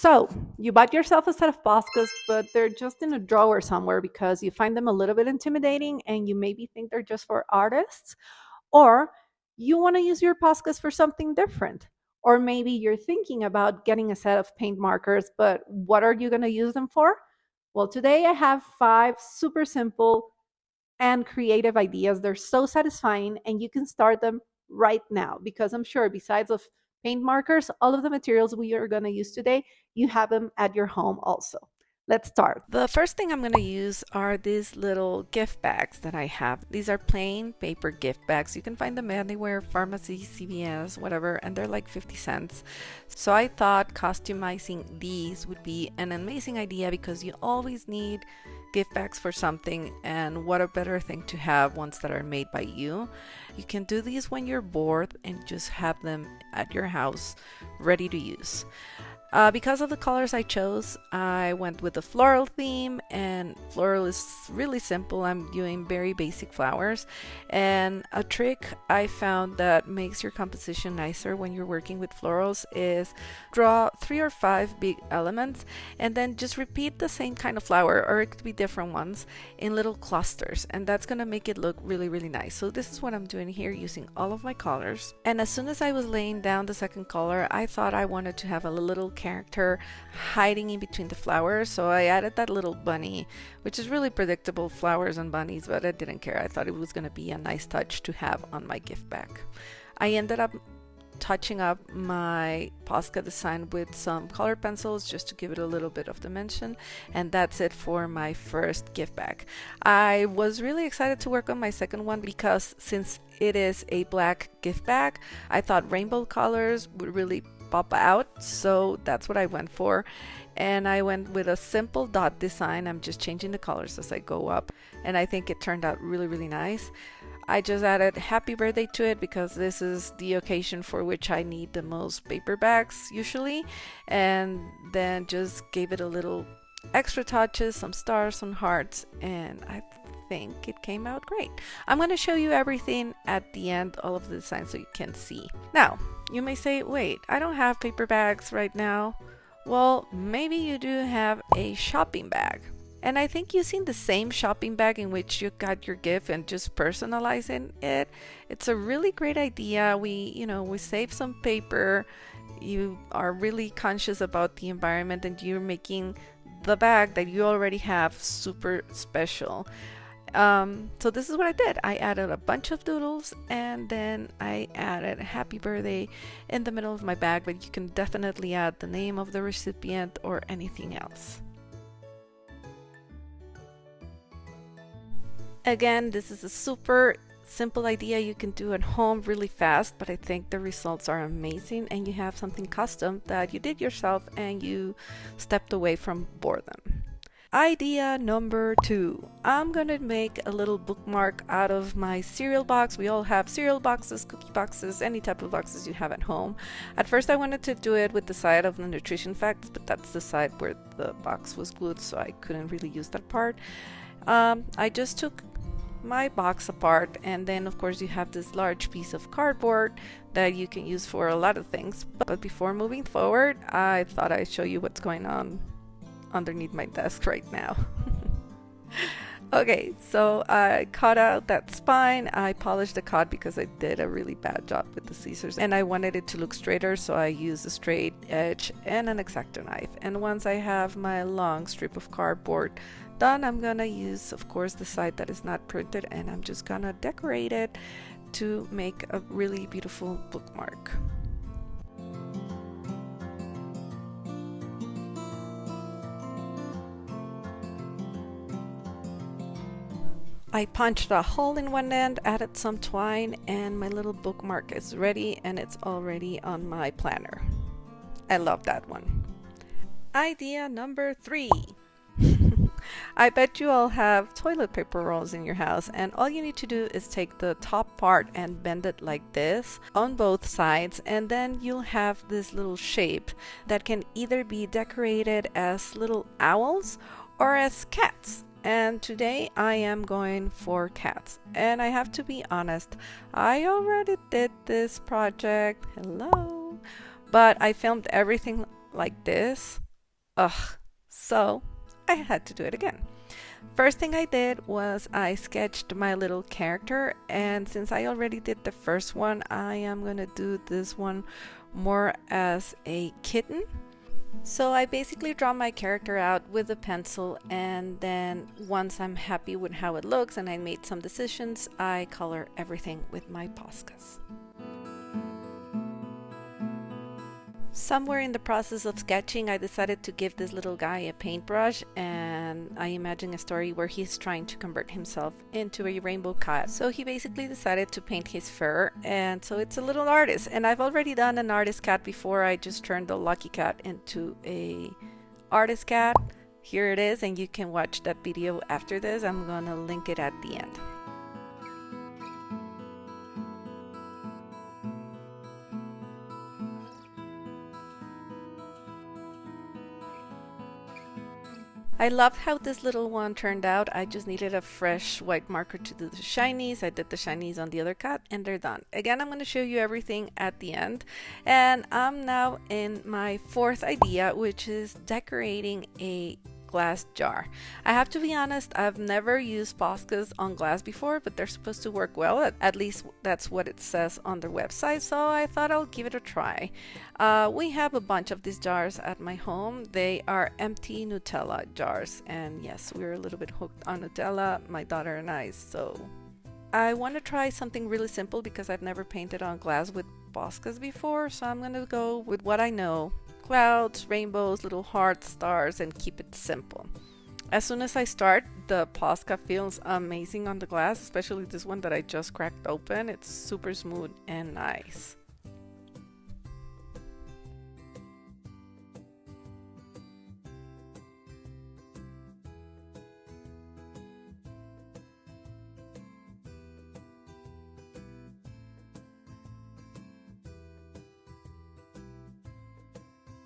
So, you bought yourself a set of Poscas, but they're just in a drawer somewhere because you find them a little bit intimidating and you maybe think they're just for artists, or you want to use your Poscas for something different. Or maybe you're thinking about getting a set of paint markers, but what are you going to use them for? Well, today I have five super simple and creative ideas. They're so satisfying, and you can start them right now because I'm sure, besides of paint markers, all of the materials we are going to use today, you have them at your home also. Let's start. The first thing I'm going to use are these little gift bags that I have. These are plain paper gift bags. You can find them anywhere, pharmacy, CVS, whatever, and they're like 50 cents. So I thought customizing these would be an amazing idea because you always need gift bags for something, and what a better thing to have ones that are made by you. You can do these when you're bored and just have them at your house ready to use. Because of the colors I chose, I went with the floral theme, and floral is really simple. I'm doing very basic flowers, and a trick I found that makes your composition nicer when you're working with florals is draw 3 or 5 big elements and then just repeat the same kind of flower, or it could be different ones, in little clusters, and that's gonna make it look really nice. So this is what I'm doing here, using all of my colors. And as soon as I was laying down the second color, I thought I wanted to have a little character hiding in between the flowers, so I added that little bunny, which is really predictable, flowers and bunnies, but I didn't care. I thought it was going to be a nice touch to have on my gift bag. I ended up touching up my Posca design with some colored pencils just to give it a little bit of dimension, and that's it for my first gift bag. I was really excited to work on my second one because since it is a black gift bag, I thought rainbow colors would really pop out, so that's what I went for. And I went with a simple dot design. I'm just changing the colors as I go up, and I think it turned out really nice. I just added happy birthday to it because this is the occasion for which I need the most paper bags usually, and then just gave it a little extra touches, some stars, some hearts, and I think it came out great. I'm going to show you everything at the end, all of the designs, so you can see. Now, you may say, wait, I don't have paper bags right now. Well, maybe you do have a shopping bag. And I think using the same shopping bag in which you got your gift and just personalizing it, it's a really great idea. We save some paper. You are really conscious about the environment, and you're making the bag that you already have super special. So this is what I did. I added a bunch of doodles, and then I added happy birthday in the middle of my bag, but you can definitely add the name of the recipient or anything else. Again, this is a super simple idea you can do at home really fast, but I think the results are amazing, and you have something custom that you did yourself and you stepped away from boredom. Idea number 2. I'm gonna make a little bookmark out of my cereal box. We all have cereal boxes, cookie boxes, any type of boxes you have at home. At first I wanted to do it with the side of the nutrition facts, but that's the side where the box was glued, so I couldn't really use that part. I just took my box apart, and then of course you have this large piece of cardboard that you can use for a lot of things. But before moving forward, I thought I'd show you what's going on underneath my desk right now. Okay, so I cut out that spine. I polished the cut because I did a really bad job with the scissors, and I wanted it to look straighter, so I used a straight edge and an X-Acto knife. And once I have my long strip of cardboard done, I'm gonna use, of course, the side that is not printed, and I'm just gonna decorate it to make a really beautiful bookmark. I punched a hole in one end, added some twine, and my little bookmark is ready, and it's already on my planner. I love that one. Idea number 3. I bet you all have toilet paper rolls in your house, and all you need to do is take the top part and bend it like this on both sides, and then you'll have this little shape that can either be decorated as little owls or as cats. And today I am going for cats. And I have to be honest, I already did this project. Hello. But I filmed everything like this Ugh, so I had to do it again. First thing I did was I sketched my little character, and since I already did the first one, I am gonna do this one more as a kitten. So I basically draw my character out with a pencil, and then once I'm happy with how it looks and I made some decisions, I color everything with my Poscas. Somewhere in the process of sketching, I decided to give this little guy a paintbrush, and I imagined a story where he's trying to convert himself into a rainbow cat. So he basically decided to paint his fur, and so it's a little artist. And I've already done an artist cat before. I just turned the lucky cat into a artist cat. Here it is, and you can watch that video after this. I'm gonna link it at the end. I love how this little one turned out. I just needed a fresh white marker to do the shinies. I did the shinies on the other cat and they're done. Again, I'm going to show you everything at the end. And I'm now in my fourth idea, which is decorating a glass jar. I have to be honest, I've never used Poscas on glass before, but they're supposed to work well. At least that's what it says on their website, so I thought I'll give it a try. We have a bunch of these jars at my home. They are empty Nutella jars, and yes, we're a little bit hooked on Nutella, my daughter and I, so I want to try something really simple because I've never painted on glass with Poscas before, so I'm going to go with what I know. Clouds, rainbows, little hearts, stars, and keep it simple. As soon as I start, the Posca feels amazing on the glass, especially this one that I just cracked open. It's super smooth and nice.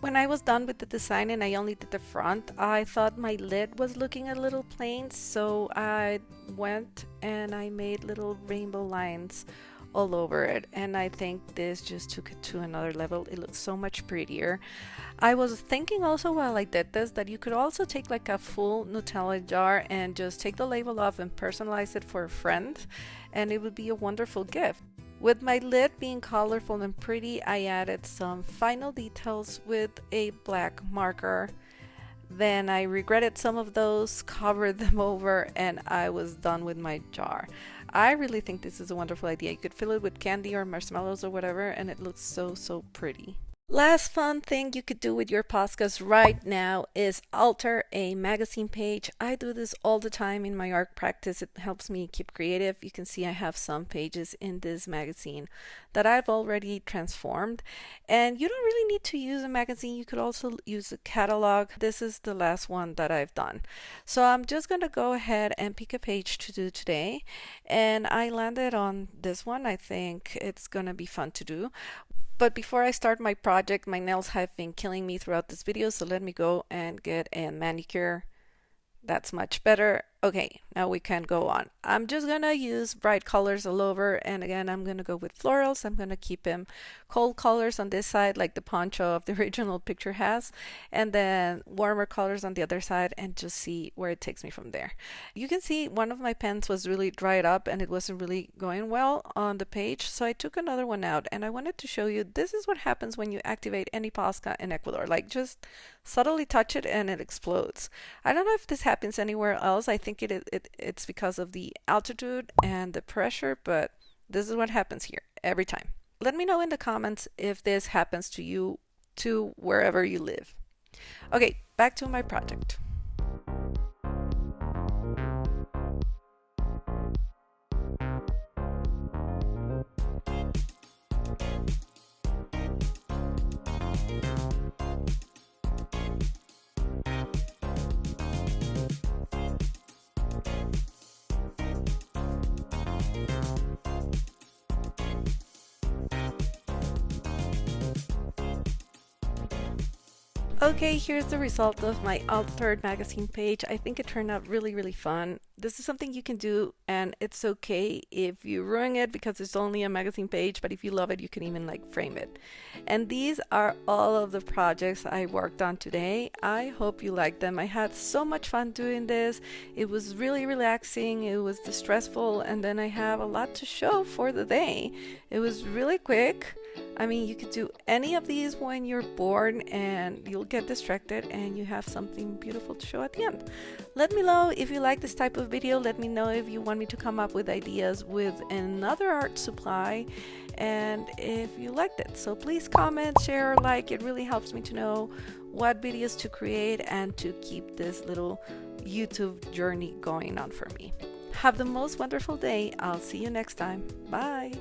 When I was done with the design and I only did the front, I thought my lid was looking a little plain, so I went and I made little rainbow lines all over it, and I think this just took it to another level. It looks so much prettier. I was thinking also while I did this that you could also take like a full Nutella jar and just take the label off and personalize it for a friend, and it would be a wonderful gift. With my lid being colorful and pretty, I added some final details with a black marker. Then I regretted some of those, covered them over, and I was done with my jar. I really think this is a wonderful idea. You could fill it with candy or marshmallows or whatever, and it looks so pretty. Last fun thing you could do with your Poscas right now is alter a magazine page. I do this all the time in my art practice. It helps me keep creative. You can see I have some pages in this magazine that I've already transformed. And you don't really need to use a magazine. You could also use a catalog. This is the last one that I've done. So I'm just going to go ahead and pick a page to do today. And I landed on this one. I think it's going to be fun to do. But before I start my project, my nails have been killing me throughout this video, so let me go and get a manicure. That's much better. Okay, now we can go on. I'm just gonna use bright colors all over, and again, I'm gonna go with florals. I'm gonna keep them cold colors on this side, like the poncho of the original picture has, and then warmer colors on the other side, and just see where it takes me from there. You can see one of my pens was really dried up, and it wasn't really going well on the page, so I took another one out, and I wanted to show you this is what happens when you activate any Posca in Ecuador. Like, just subtly touch it and it explodes. I don't know if this happens anywhere else. I think it's because of the altitude and the pressure, but this is what happens here every time. Let me know in the comments if this happens to you too, wherever you live. Okay, back to my project. Okay, here's the result of my altered magazine page. I think it turned out really, really fun. This is something you can do, and it's okay if you ruin it because it's only a magazine page, but if you love it, you can even like frame it. And these are all of the projects I worked on today. I hope you liked them. I had so much fun doing this. It was really relaxing, it was distressful, and then I have a lot to show for the day. It was really quick. I mean, you could do any of these when you're bored and you'll get distracted and you have something beautiful to show at the end. Let me know if you like this type of video. Let me know if you want me to come up with ideas with another art supply and if you liked it. So please comment, share, like. It really helps me to know what videos to create and to keep this little YouTube journey going on for me. Have the most wonderful day. I'll see you next time. Bye.